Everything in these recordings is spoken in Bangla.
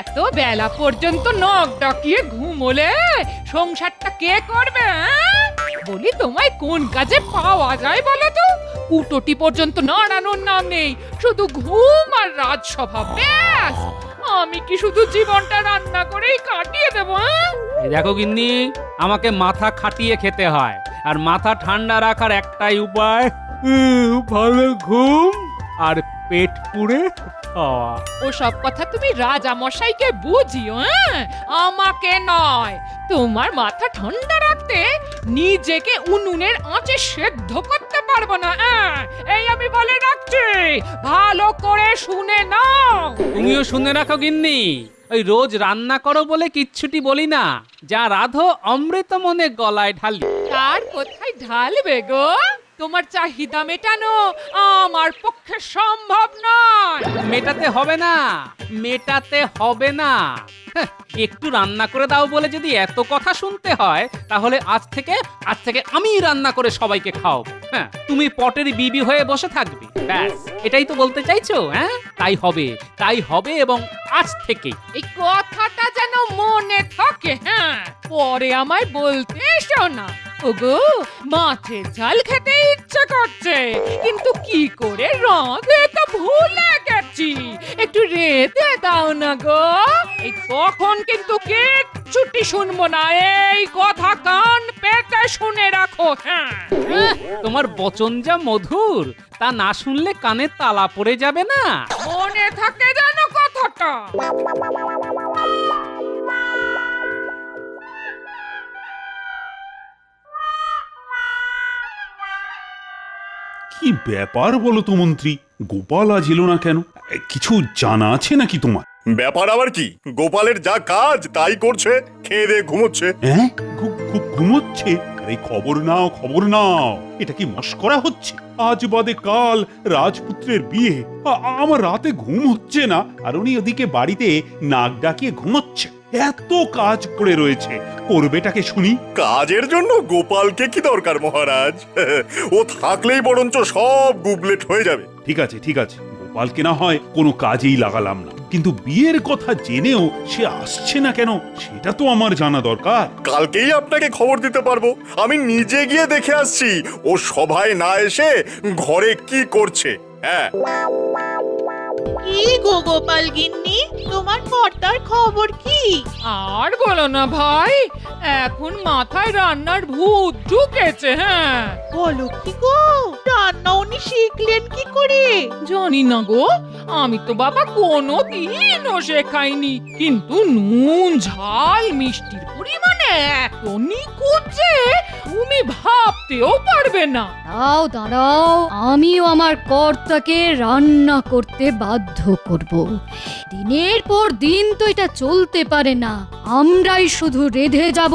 এত বেলা পর্যন্ত নখ ডাকিয়ে ঘুমোলে সংসারটা কে করবে? বলি তোমায় কোন কাজে পাওয়া যায় বলো তো? কুটোটি পর্যন্ত নাড়ানোর নাম নেই, শুধু ঘুম আর রাজসভা, ব্যাস। আমি কি শুধু জীবনটা রান্না করেই কাটিয়ে দেবো? এই দেখো গিন্নি, আমাকে মাথা খাটিয়ে খেতে হয়, আর মাথা ঠান্ডা রাখার একটাই উপায়, ভালো ঘুম আর পেট পুড়ে খাওয়া। ওসব কথা তুমি রাজা মশাইকে বুঝিও, আমাকে নয়। তোমার মাথা ঠান্ডা রাখতে নিজেকে উনুনের আঁচে সেদ্ধ করতে পারবো না। এই আমি বলে রাখছি, ভালো করে শুনে নাও। তুমিও শুনে রাখো গিন্নি, ওই রোজ রান্না করো বলে কিচ্ছুটি বলি না, যা রাধো অমৃত মনে গলায় ঢালি। আর কোথায় ঢালবে গো? তোমার চাহিদা মেটানো আমার পক্ষে সম্ভব নয়। মেটাতে হবে না, মেটাতে হবে না। একটু রান্না করে দাও বলে যদি এত কথা শুনতে হয়, তাহলে আজ থেকে আমি রান্না করে সবাইকে খাওয়াবো। হ্যাঁ, তুমি পটের বিবি হয়ে বসে থাকবে, ব্যাস। এটাই তো বলতে চাইছো? হ্যাঁ, তাই হবে এবং আজ থেকেই। এই কথাটা যেন মনে থাকে। পরে আমায় বলতে এসো না, ওগো মাছের ঝাল খেতে ইচ্ছে করছে, কিন্তু কি করে রাঁধে তা ভুলে গেছি, একটু রেঁধে দাও না গো। এই তখন কিন্তু কিচ্ছুটি শুনবো না, এই কথা কান পেতে শুনে রাখো। তোমার বচন যা মধুর, তা না শুনলে কানে তালা পড়ে যাবে না? মনে থাকে যেন কথাটা। কি ব্যাপার বলো তো মন্ত্রী, গোপাল আজ এলো না কেন? কিছু জানা আছে নাকি তোমার? ব্যাপার আবার কি? গোপালের যা কাজ তাই করছে, খেয়ে দিয়ে ঘুমোচ্ছে। হ্যাঁ, ঘুমোচ্ছে? আরে খবর নাও, খবর নাও। এটা কি মস্করা হচ্ছে? আজ বাদে কাল রাজপুত্রের বিয়ে, আমার রাতে ঘুম হচ্ছে না, আর উনি ওদিকে বাড়িতে নাক ডাকিয়ে ঘুমোচ্ছে। এত কাজ পড়ে রয়েছে, করবেটাকে শুনি। কাজের জন্য গোপালকে কি দরকার মহারাজ? ও থাকলেই বরঞ্চ সব গুবলেট হয়ে যাবে। ঠিক আছে, ঠিক আছে, গোপালকে না হয় কোনো কাজেই লাগালাম না, কিন্তু বিয়ের কথা জেনেও সে আসছে না কেন সেটা তো আমার জানা দরকার। কালকেই আপনাকে খবর দিতে পারবো। আমি নিজে গিয়ে দেখে আসছি ও সভায় না এসে ঘরে কি করছে। হ্যাঁ, কি গো গোপাল গিন্নি, তোমার কর্তার খবর কি? আর বলো না ভাই, এখন মাথায় রান্নার ভূত ঢুকেছে। বলো কি গো, রান্না উনি শিখলেন কি করে? জানি না গো, আমি তো বাবা কোনো দিনও শেখাইনি, কিন্তু নুন ঝাল মিষ্টির পরিমাণে এত নিখুঁত যে তুমি ভাবতেও পারবে না। দাঁড়াও দাঁড়াও, আমিও আমার কর্তাকে রান্না করতে বাধ্য করব। দিনের পর দিন তো এটা চলতে পারে না, আমরাই শুধু রেঁধে যাব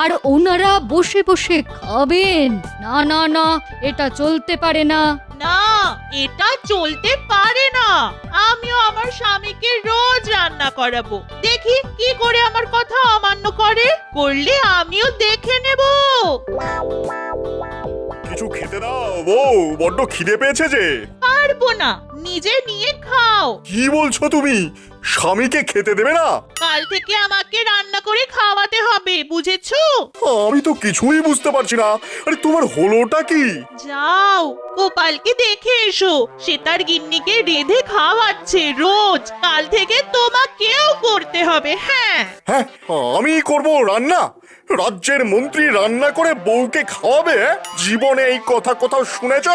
আর ওনারা বসে বসে খাবেন। না না না, এটা চলতে পারে না। না, এটা চলতে পারে না। আমিও আমার স্বামীকে রোজ রান্না করাবো, দেখি কি করে আমার কথা অমান্য করে। করলে আমিও দেখে নেব। কিছু খেতে দাও বউ, বড্ড খিদে পেয়েছে যে। পারবো না, নিজে নিয়ে খাও। কি বলছো তুমি? স্বামীকে খেতে দেবে না? কাল থেকে আমাকে রান্না করে খাওয়াতে হবে, বুঝেছো? আমি তো কিছুই বুঝতে পারছি না। আরে তোমার হলোটা কি? যাও গোপালকে দেখে এসো, সে তার গিন্নিকে রেঁধে খাওয়াচ্ছে রোজ। কাল থেকে তোমাকেও করতে হবে। হ্যাঁ, হ্যাঁ, আমি করব রান্না? রাজ্যের মন্ত্রী রান্না করে বউকে খাওয়াবে? জীবনে এই কথা কোথাও শুনেছ?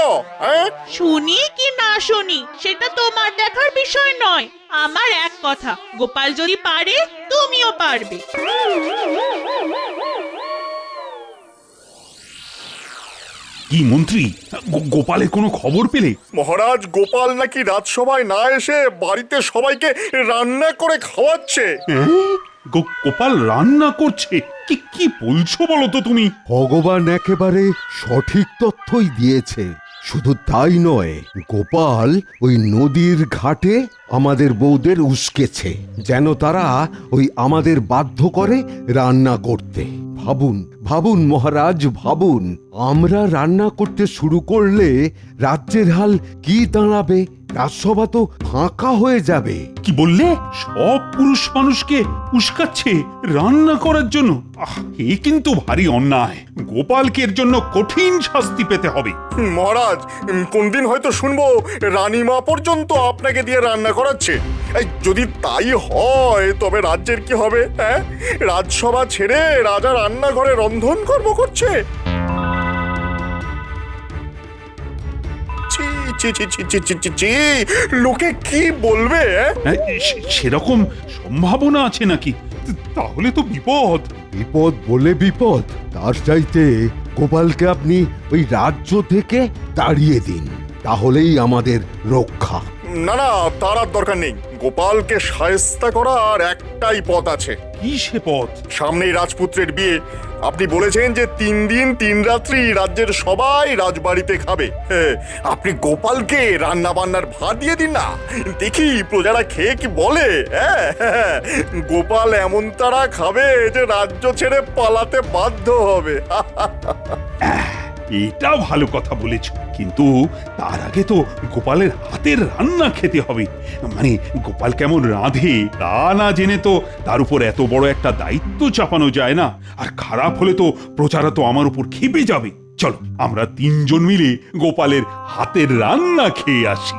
হ্যাঁ, শুনি কি না শুনি সেটা তোমার দেখার বিষয় নয়। আমার এক কথা, গোপাল যদি পারে তুমিও পারবে। কি মন্ত্রী, গোপালের কোনো খবর পেলে? মহারাজ, গোপাল নাকি রাজসভায় না এসে বাড়িতে সবাইকে রান্না করে খাওয়াচ্ছে। গোপাল রান্না করছে? কি কি বলছো বলো তো তুমি? ভগবান একেবারে সঠিক তথ্যই দিয়েছে। শুধু তাই নয়, গোপাল ওই নদীর ঘাটে আমাদের বউদের উস্কেছে, যেন তারা ওই আমাদের বাধ্য করে রান্না করতে। ভাবুন ভাবুন মহারাজ ভাবুন, আমরা রান্না করতে শুরু করলে রাজ্যের হাল কি দাঁড়াবে? রাজসভা তো ফাঁকা হয়ে যাবে। কি বললে? সব পুরুষ মানুষকে উস্কাচ্ছে রান্না করার জন্য? এ কিন্তু ভারী অন্যায়। গোপালকে এর জন্য কঠিন শাস্তি পেতে হবে। মহারাজ, কোনদিন হয়তো শুনবো রানীমা পর্যন্ত আপনাকে দিয়ে রান্না করাচ্ছে। এই যদি তাই হয় তবে রাজ্যের কি হবে? হ্যাঁ, রাজসভা ছেড়ে রাজা রান্নাঘরে রন্ধন কর্ম করছে। ছি ছি ছি ছি ছি ছি ছি ছি, লোকে কি বলবে? হ্যাঁ, সেরকম সম্ভাবনা আছে নাকি? তাহলে তো বিপদ। বিপদ বলে বিপদ, তার চাইতে গোপালকে আপনি ওই রাজ্য থেকে তাড়িয়ে দিন, তাহলেই আমাদের রক্ষা। না না, তার আর দরকার নেই। গোপালকে শায়েস্তা করার একটাই পথ আছে। কি সে পথ? সামনেই রাজপুত্রের বিয়ে। আপনি বলেছেন যে 3 দিন 3 রাত্রি রাজ্যের সবাই রাজবাড়িতে খাবে। আপনি গোপালকে রান্না বান্নার ভার দিয়ে দিন না, দেখি প্রজারা খেয়ে কি বলে। গোপাল এমন তারা খাবে যে রাজ্য ছেড়ে পালাতে বাধ্য হবে। এটা ভালো কথা বলেছ, কিন্তু তার আগে তো গোপালের হাতের রান্না খেতে হবে। মানে গোপাল কেমন রাঁধে তা না জেনে তো তার উপর এত বড় একটা দায়িত্ব চাপানো যায় না। আর খারাপ হলে তো প্রজারা তো আমার উপর ক্ষেপে যাবে। চলো আমরা 3 জন মিলে গোপালের হাতের রান্না খেয়ে আসি।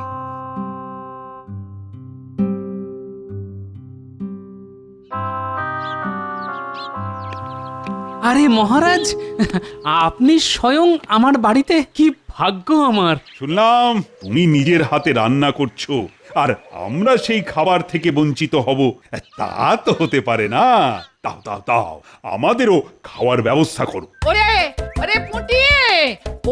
আরে মহারাজ, আপনি স্বয়ং আমার বাড়িতে, কি ভাগ্য আমার। শুনলাম তুমি নিজের হাতে রান্না করছো, আর আমরা সেই খাবার থেকে বঞ্চিত হব, তা তো হতে পারে না। দাও দাও দাও, আমাদেরও খাওয়ার ব্যবস্থা করো। ওরে ওরে পুঁটি,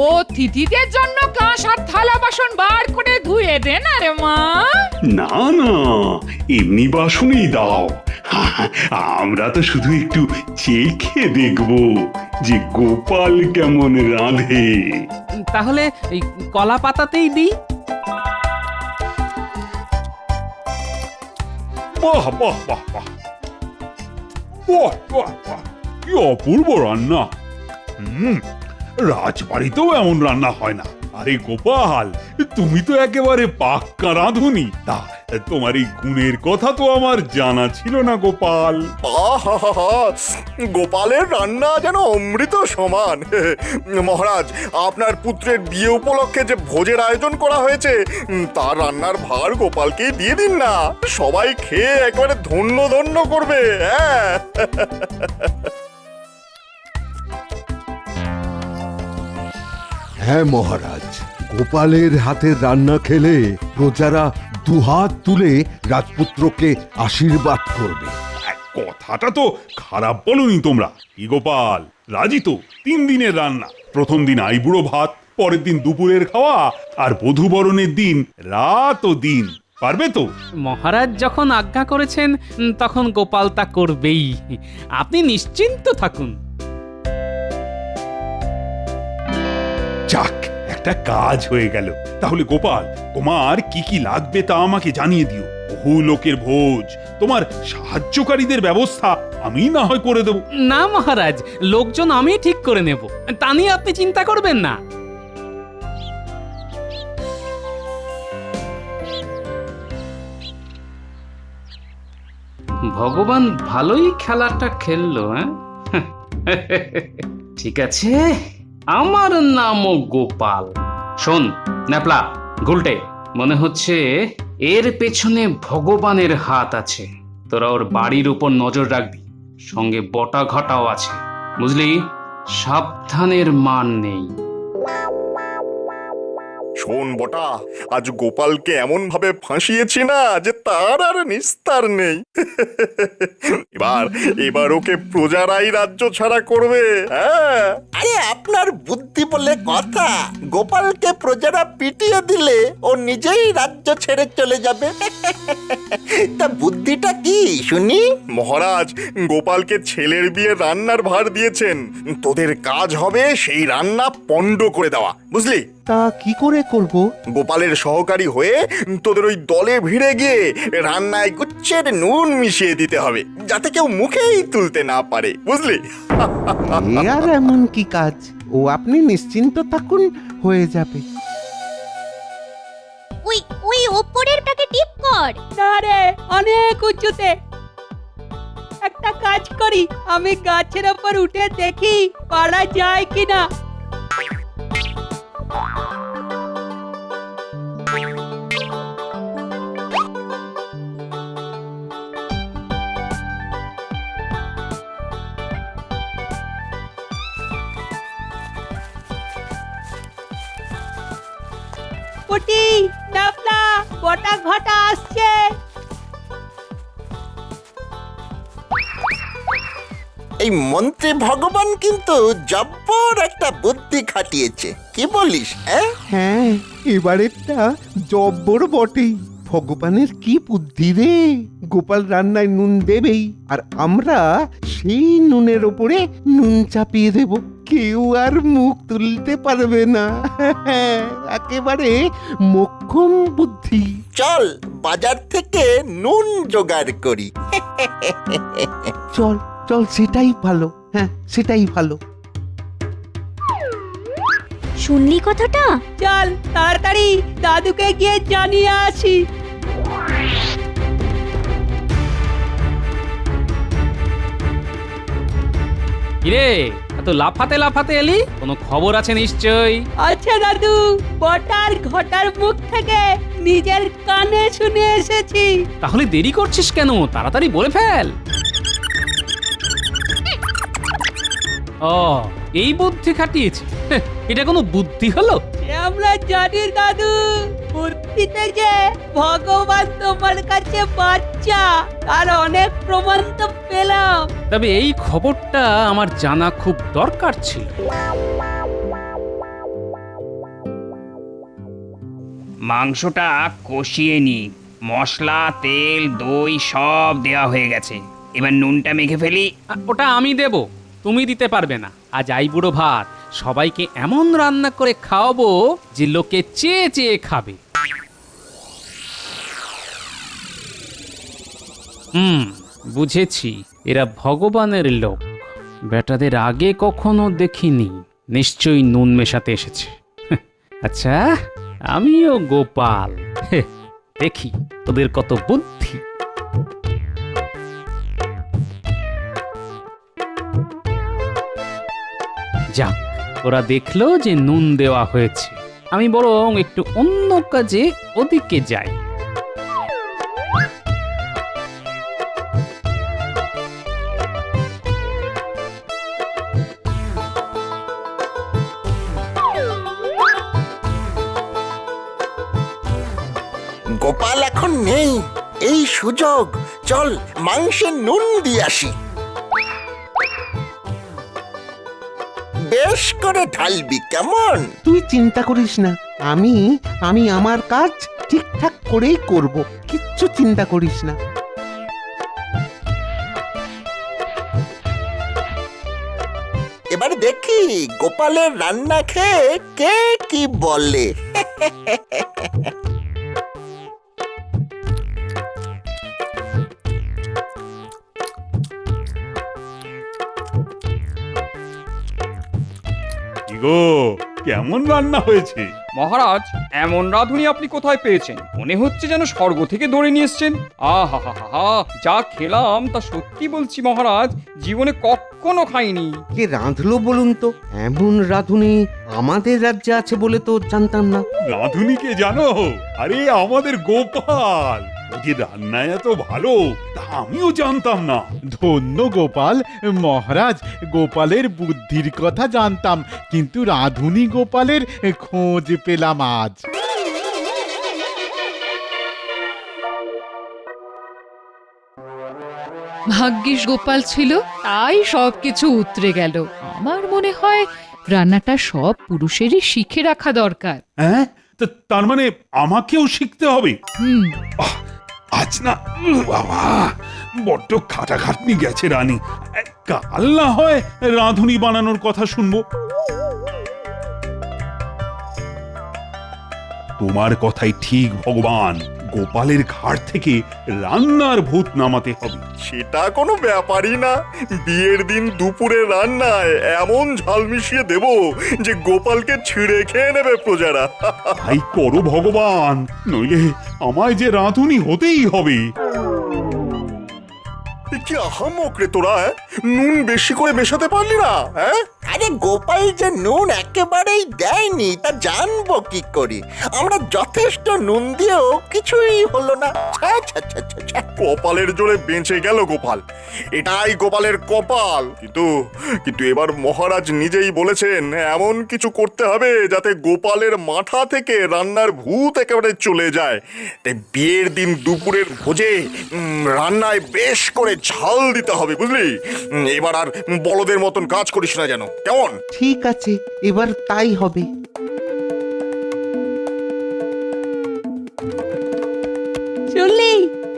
অতিথিদের জন্য কাঁস আর থালা বাসন বার করে ধুয়ে দে না রে মা। না না, এমনি বাসনই দাও। আমরা তো শুধু একটু চেখে দেখব যে গোপাল কেমন রাঁধে। তাহলে এই কলা পাতাতেই দিই। বাহ বাহ বাহ বাহ, বাহ বাহ বাহ, কি অপূর্ব রান্না। রাজবাড়িতেও এমন রান্না হয় না। আরে গোপাল, তুমি তো একেবারে পাক্কা রাঁধুনি। তা তোমার এই গুণের কথা তো আমার জানা ছিল না গোপাল। আহা, গোপালের রান্না যেন অমৃত সমান। মহারাজ, আপনার পুত্রের বিয়ে উপলক্ষে যে ভোজের আয়োজন করা হয়েছে তার রান্নার ভার গোপালকে দিয়ে দিন না, সবাই খেয়ে একেবারে ধন্য ধন্য করবে। হ্যাঁ, হ্যাঁ মহারাজ, গোপালের হাতের রান্না খেলে প্রজারা দুহাত তুলে রাজপুত্রকে আশীর্বাদ করবে। কথাটা তো খারাপ বলনি তোমরা। কি গোপাল, রাজি তো? 3 দিনের রান্না, প্রথম দিন আইবুড়ো ভাত, পরের দিন দুপুরের খাওয়া, আর বধূবরণের দিন রাত ও দিন। পারবে তো? মহারাজ যখন আজ্ঞা করেছেন তখন গোপাল তা করবেই, আপনি নিশ্চিন্ত থাকুন। যাক, একটা কাজ হয়ে গেল। তাহলে গোপাল, তোমার কি কি লাগবে তা আমাকে জানিয়ে দিও। বহু লোকের ভোজ, তোমার সাহায্যকারীদের ব্যবস্থা আমি না হয় করে দেব। না মহারাজ, লোকজন আমি ঠিক করে নেব, তা নিয়ে আপনি চিন্তা করবেন না। ভগবান ভালোই খেলাটা খেললো। ঠিক আছে, আমার নামও গোপাল। শোন ন্যাপলা, গুলটে, মনে হচ্ছে এর পেছনে ভগবানের হাত আছে। তোরা ওর বাড়ির উপর নজর রাখবি, সঙ্গে বটা ঘটাও আছে, বুঝলি? সাবধানের মান নেই। শোন বটা, আজ গোপালকে এমন ভাবে ফাঁসিয়েছি না যে তার আর নিস্তার নেই। এবার ওকে প্রজারাই রাজ্য ছাড়া করবে। হ্যাঁ, আরে আপনার বুদ্ধি বলে কথা, গোপালকে প্রজারা পিটিয়ে দিলে ও নিজেই রাজ্য ছেড়ে চলে যাবে। তা বুদ্ধিটা কি শুনি? মহারাজ গোপালকে ছেলের বিয়ে রান্নার ভার দিয়েছেন, তোদের কাজ হবে সেই রান্না পণ্ড করে দেওয়া, বুঝলি? তা কি করে করব? গোপালের সহকারী হয়ে তোদের ওই দলে ভিড়ে গিয়ে রান্নায় গুচ্ছের নুন মিশিয়ে দিতে হবে, যাতে কেউ মুখেই তুলতে না পারে, বুঝলি? এ আর এমন কি কাজ? ও আপনি নিশ্চিন্ত থাকুন, হয়ে যাবে। ওই ওই ওপরেরটাকে টিপ কর। না রে, অনেক উঁচুতে। একটা কাজ করি, আমি গাছের ওপর উঠে দেখি পারা যায় কিনা। পুটি, ডাবলা, গোটা ঘটা আসছে। এই মন্ত্রী ভগবান কিন্তু জব্বর একটা বুদ্ধি খাটিয়েছে, কি বলিস? হ্যাঁ, এবারেরটা জব্বর বটেই। ভগবানের কি বুদ্ধি রে! গোপাল রান্নায় নুন দেবেই, আর আমরা সেই নুনের ওপরে নুন চাপিয়ে দেব, কেউ আর মুখ তুলতে পারবে না। একেবারে মোক্ষম বুদ্ধি। চল বাজার থেকে নুন জোগাড় করি। চল চল, সেটাই ভালো। হ্যাঁ, সেটাই ভালো। শুনলি কথাটা? চল তাড়াতাড়ি দাদুকে গিয়ে জানিয়ে আসি। কিরে, এত লাফাতে লাফাতে এলি? কোনো খবর আছে নিশ্চয়ই? আচ্ছা দাদু, বটার ঘটার মুখ থেকে নিজের কানে শুনে এসেছি। তাহলে দেরি করছিস কেন? তাড়াতাড়ি বলে ফেল। ও, এই বুদ্ধি খাটিয়েছি? হেহ, এটা কোনো বুদ্ধি হলো? সে আমরা জানি দাদু, বুদ্ধিতে যে ভগবান তোমার কাছে বাচ্চা, তার অনেক প্রমাণ তো পেলাম। তবে এই খবরটা আমার জানা খুব দরকার ছিল। মাংসটা কষিয়ে নি, মশলা, তেল, দই সব দেওয়া হয়ে গেছে। এবার নুনটা মেখে ফেলি। ওটা আমি দেব, তুমি দিতে পারবে না। আজ আইবুড়ো ভাত, সবাইকে এমন রান্না করে খাওয়াবো যে লোকে চেয়ে চেয়ে খাবে। বুঝেছি, এরা ভগবানের লোক। বেটাদের আগে কখনো দেখিনি, নিশ্চয়ই নুন মেশাতে এসেছে। আচ্ছা, আমিও গোপাল, দেখি তোদের কত বুদ্ধি। যাক, ওরা দেখলো যে নুন দেওয়া হয়েছে। আমি বরং একটু অন্য কাজে ওদিকে যাই। গোপাল এখন নেই, এই সুযোগ। চল মাংসে নুন দিয়ে আসি। বেশ করে ঢালবি, কেমন? তুই চিন্তা করিস না, আমি আমি আমার কাজ ঠিকঠাক করেই করব, কিচ্ছু চিন্তা করিস না। এবার দেখি গোপালের রান্না খেয়ে কে কি বলে। কি গো, কেমন রান্না হয়েছে? মহারাজ, এমন রাঁধুনি আপনি কোথায় পেয়েছেন? মনে হচ্ছে যেন স্বর্গ থেকে দৌড়ে নিয়ে এসছেন। আহা হা হা হা, যা খেলাম তা সত্যি বলছি মহারাজ, জীবনে কখনো খাইনি। কে রাঁধলো বলুন তো? এমন রাঁধুনি আমাদের রাজ্যে আছে বলে তো জানতাম না। রাঁধুনিকে জানো? আরে আমাদের গোপাল, ও যে রান্নায় এত ভালো তা আমিও জানতাম না। ধন্য গোপাল মহারাজ, গোপালের বুদ্ধির কথা জানতাম, কিন্তু রাঁধুনি গোপালের খোঁজ পেলাম আজ। ভাগ্যিস গোপাল ছিল, তাই সবকিছু উতরে গেল। আমার মনে হয় রান্নাটা সব পুরুষেরই শিখে রাখা দরকার। হ্যাঁ, তার মানে আমাকেও শিখতে হবে? হুম, আজ না বাবা, বড্ড খাটাখাটনি গেছে রানী। কাল না হয় রাঁধুনি বানানোর কথা শুনবো। তোমার কথাই ঠিক ভগবান, গোপালের ঘাট থেকে রান্নার ভূত নামাতে হবে। সেটা কোনো ব্যাপারই না। বিয়ের দিন দুপুরে রান্নায় এমন ঝাল মিশিয়ে দেব যে গোপালকে ছিঁড়ে খেয়ে নেবে প্রজারা। তাই করো ভগবান, নইলে আমায় যে রাঁধুনি হতেই হবে। কি আহামক রে তোরা, নুন বেশি করে মেশাতে পারলি না? হ্যাঁ, আরে গোপাল যে নুন একেবারেই দেয়নি তা জানবো কি করে? আমরা যথেষ্ট নুন দিয়েও কিছুই হলো না। ছ্যা, ছ্যা, ছ্যা, ছ্যা, ছ্যা। কপালের জোরে বেঁচে গেল গোপাল, এটাই গোপালের কপাল। কিন্তু কিন্তু এবার মহারাজ নিজেই বলেছেন এমন কিছু করতে হবে যাতে গোপালের মাথা থেকে রান্নার ভূত একেবারে চলে যায়। তাই বিয়ের দিন দুপুরের ভোজে রান্নায় বেশ করে ঝাল দিতে হবে, বুঝলি? এবার আর বলদের মতন কাজ করিস না যেন, কেমন? ঠিক আছে, এবার তাই হবে। শুনলি,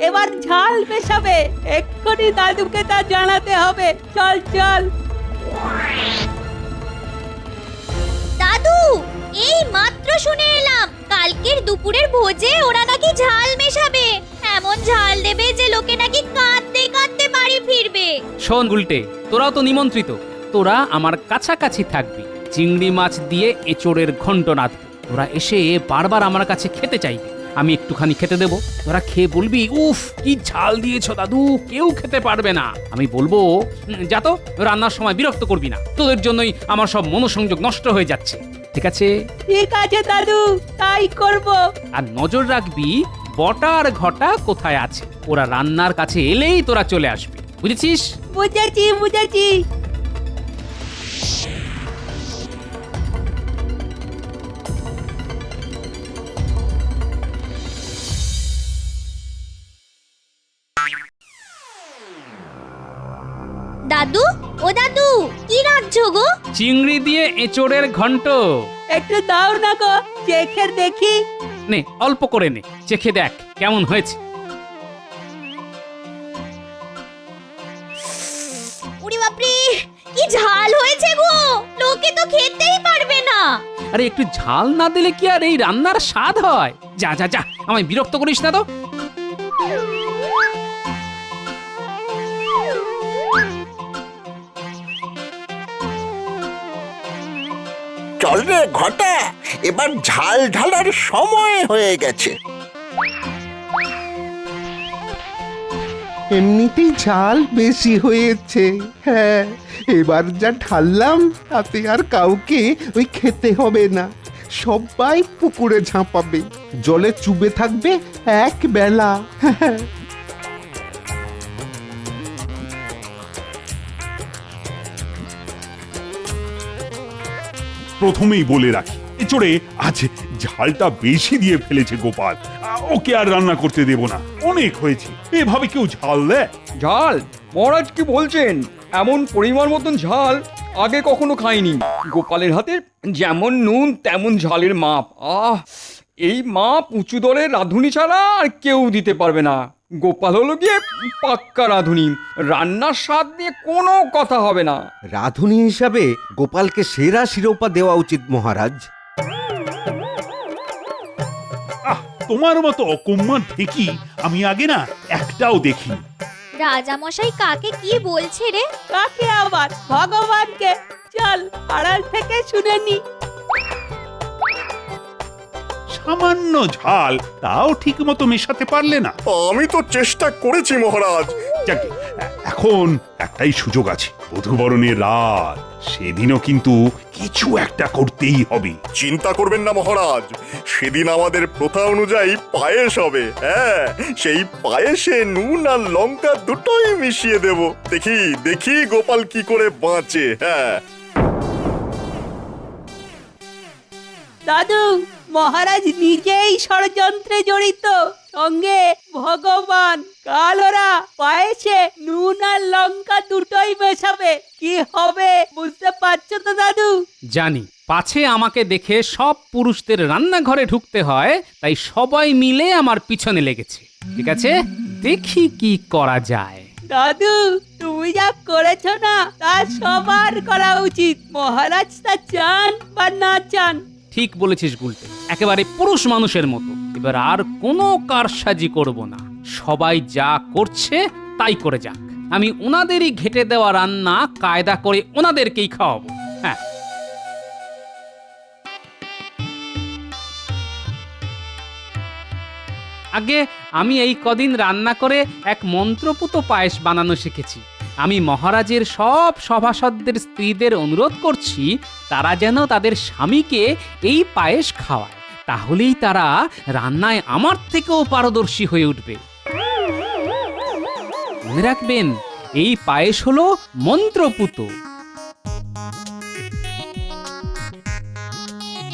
এবার ঝাল মেশাবে। এক্ষুনি দাদুকে তা জানাতে হবে। চল চল। দাদু, এই মাত্র শুনে এলাম কালকের দুপুরের ভোজে ওরা নাকি ঝাল মেশাবে। এমন ঝাল দেবে যে লোকে নাকি কাঁদতে কাঁদতে বাড়ি ফিরবে। শোন গুলটে, তোরাও তো নিমন্ত্রিত, তোরা আমার কাছাকাছি থাকবি। চিংড়ি মাছ দিয়ে এঁচোড়ের ঘন্ট নাদবো। তোরা এসে বারবার আমার কাছে খেতে চাইবি, আমি একটুখানি খেতে দেবো। তোরা খেয়ে বলবি, উফ কি ঝাল দিয়েছো দাদু, কেউ খেতে পারবে না। আমি বলবো, যা তো, রান্নার সময় বিরক্ত করবি না, তোদের জন্যই আমার সব মনোসংযোগ নষ্ট হয়ে যাচ্ছে। ঠিক আছে? ঠিক আছে দাদু, তাই করব। আর নজর রাখবি বটা আর ঘটা কোথায় আছে। ওরা রান্নার কাছে এলেই তোরা চলে আসবি, বুঝেছিস? বুঝেছি বুঝেছি। দাদু, ও দাদু, কি রাখছো গো? চিংড়ি দিয়ে এঁচোড়ের ঘন্ট। একটু দাও না গো, চেখে দেখি। নে, অল্প করে নে, চেখে দেখ কেমন হয়েছে। ওরে বাপরে, কি ঝাল হয়েছে গো, লোকে তো খেতেই পারবে না। আরে একটু ঝাল না দিলে কি আর এই রান্নার স্বাদ হয়? যা যা যা, আমায় বিরক্ত করিস না তো। চল রে ঘটা, এবার ঝাল ঢালার সময় হয়ে গেছে। এমনিতেই ঝাল বেশি হয়েছে। হ্যাঁ, এবার যা ঢাললাম তাতে আর কাউকে ওই খেতে হবে না। সবাই পুকুরে ঝাঁপাবে, জলে চুবে থাকবে এক বেলা। প্রথমেই বলে রাখি, এচোড়ে আজ ঝালটা বেশি দিয়ে ফেলেছে গোপাল। ওকে আর রান্না করতে দেব না, অনেক হয়েছে। এভাবে কেউ ঝাল দেয়? ঝাল? মহারাজ কি বলছেন? এমন পরিমাণ মতন ঝাল আগে কখনো খাইনি। গোপালের হাতের যেমন নুন তেমন ঝালের মাপ। এই মাপ উঁচু দরের রাঁধুনি ছাড়া আর কেউ দিতে পারবে না। গোপাল হলো গিয়ে পাক্কা রাঁধুনি, রান্নার স্বাদ নিয়ে কোনো কথা হবে না। রাঁধুনি হিসাবে গোপালকে সেরা শিরোপা দেওয়া উচিত মহারাজ। তোমার মতো অকম্মা ঢেকি আমি আগে না একটাও দেখিনি। রাজামশাই কাকে কি বলছে রে? কাকে আবার? ভগবানকে। চল আড়াল থেকে শুনে নি। সামান্য ঝাল, তাও ঠিক মতো মেশাতে পারলে না। আমি তো চেষ্টা করেছি মহারাজ। যাকে, এখন একটাই সুযোগ আছে, বধূবরণের রাত, সেদিনও কিন্তু কিছু একটা করতেই হবে। চিন্তা করবেন না মহারাজ, সেদিন আমাদের প্রথা অনুযায়ী পায়েস হবে। হ্যাঁ, সেই পায়েসে নুন আর লঙ্কা দুটোই মিশিয়ে দেব। দেখি দেখি গোপাল কি করে বাঁচে। হ্যাঁ দাদু, মহারাজ নিজেই ষড়যন্ত্রে জড়িত, সঙ্গে ভগবান। কাল ওরা পায়েসে নুন আর লঙ্কা দুটোই মেশাবে। কি হবে বুঝতে পারছো তো দাদু? জানি, পাছে আমাকে দেখে সব পুরুষদের রান্নাঘরে ঢুকতে হয়, তাই সবাই মিলে আমার পিছনে লেগেছে। ঠিক আছে, দেখি কি করা যায়। দাদু, তুমি যা করেছো না তা সবার করা উচিত, মহারাজ তা চান বা না চান। ঠিক বলেছিস গুলটে, একেবারে পুরুষ মানুষের মতো। এবার আর কোনো কারসাজি করব না, সবাই যা করছে তাই করে যাক। আমি ওনাদেরই ঘেটে দেওয়া রান্না কায়দা করে ওনাদেরকেই খাওয়াবো। হ্যাঁ, আগে আমি এই কদিন রান্না করে এক মন্ত্রপুত পায়েস বানানো শিখেছি। আমি মহারাজের সব সভাসদদের স্ত্রীদের অনুরোধ করছি তারা যেন তাদের স্বামীকে এই পায়েস খাওয়ায়, তাহলেই তারা রান্নায় আমার থেকেও পারদর্শী হয়ে উঠবে। মনে রাখবেন, এই পায়েস হলো মন্ত্রপুত।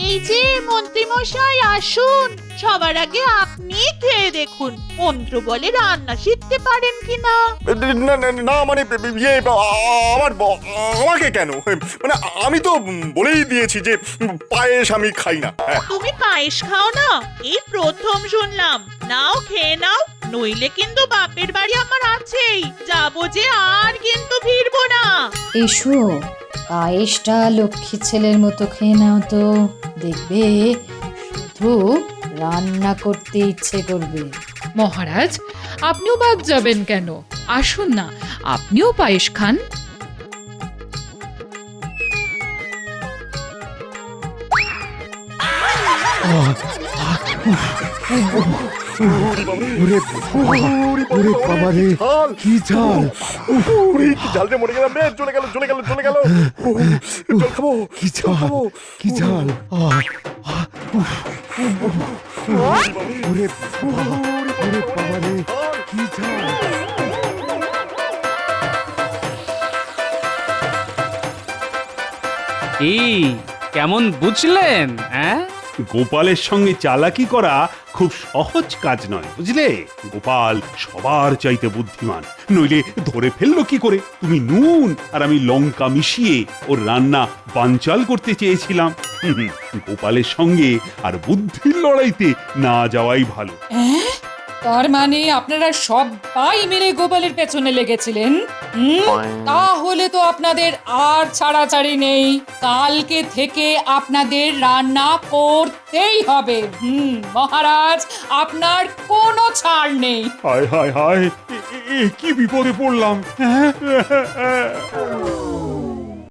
এই যে মন্ত্রী মশাই আসুন, সবার আগে আপনি খেয়ে দেখুন মন্ত্র বলে রান্না শিখতে পারেন কিনা। না না না, মানে ইয়ে আমাকে কেন? মানে আমি তো বলেই দিয়েছি যে পায়েস আমি খাই না। হ্যাঁ। তুমি পায়েস খাও না? এই প্রথম শুনলাম। নাও খেয়ে নাও, নইলে কিন্তু বাপের বাড়ি আমার আছেই, যাবো যে আর কিন্তু ফিরবো না। এসো, পায়েসটা লক্ষ্মী ছেলের মতো খেয়ে নাও তো, দেখবে শুধু রান্না করতে ইচ্ছে করবে। মহারাজ, আপনিও বাদ যাবেন কেন? আসুন না, আপনিও পায়েস খান। ওরে বাবা রে, কি ঝাল! কি ঝাল রে, মরে গেলাম রে, চলে গেল চলে গেল চলে গেল। জল খাবো, কি ঝাল! কি ঝাল! ওরে বাবা রে, কি ঝাল! এই কেমন বুঝলেন? হ্যাঁ, গোপালের সঙ্গে চালাকি করা খুব সহজ কাজ নয়, বুঝলে? গোপাল সবার চাইতে বুদ্ধিমান, নইলে ধরে ফেললো কি করে? তুমি নুন আর আমি লঙ্কা মিশিয়ে ওর রান্না বানচাল করতে চেয়েছিলাম। গোপালের সঙ্গে আর বুদ্ধির লড়াইতে না যাওয়াই ভালো। তার মানে আপনারা সবাই মিলে গোপালের পেছনে লেগেছিলেন? তাহলে তো আপনাদের আর ছাড়াছাড়ি নেই, কালকে থেকে আপনাদের রান্না করতেই হবে। মহারাজ, আপনার কোনো ছাড় নেই। হায় হায় হায়, কি বিপদে পড়লাম!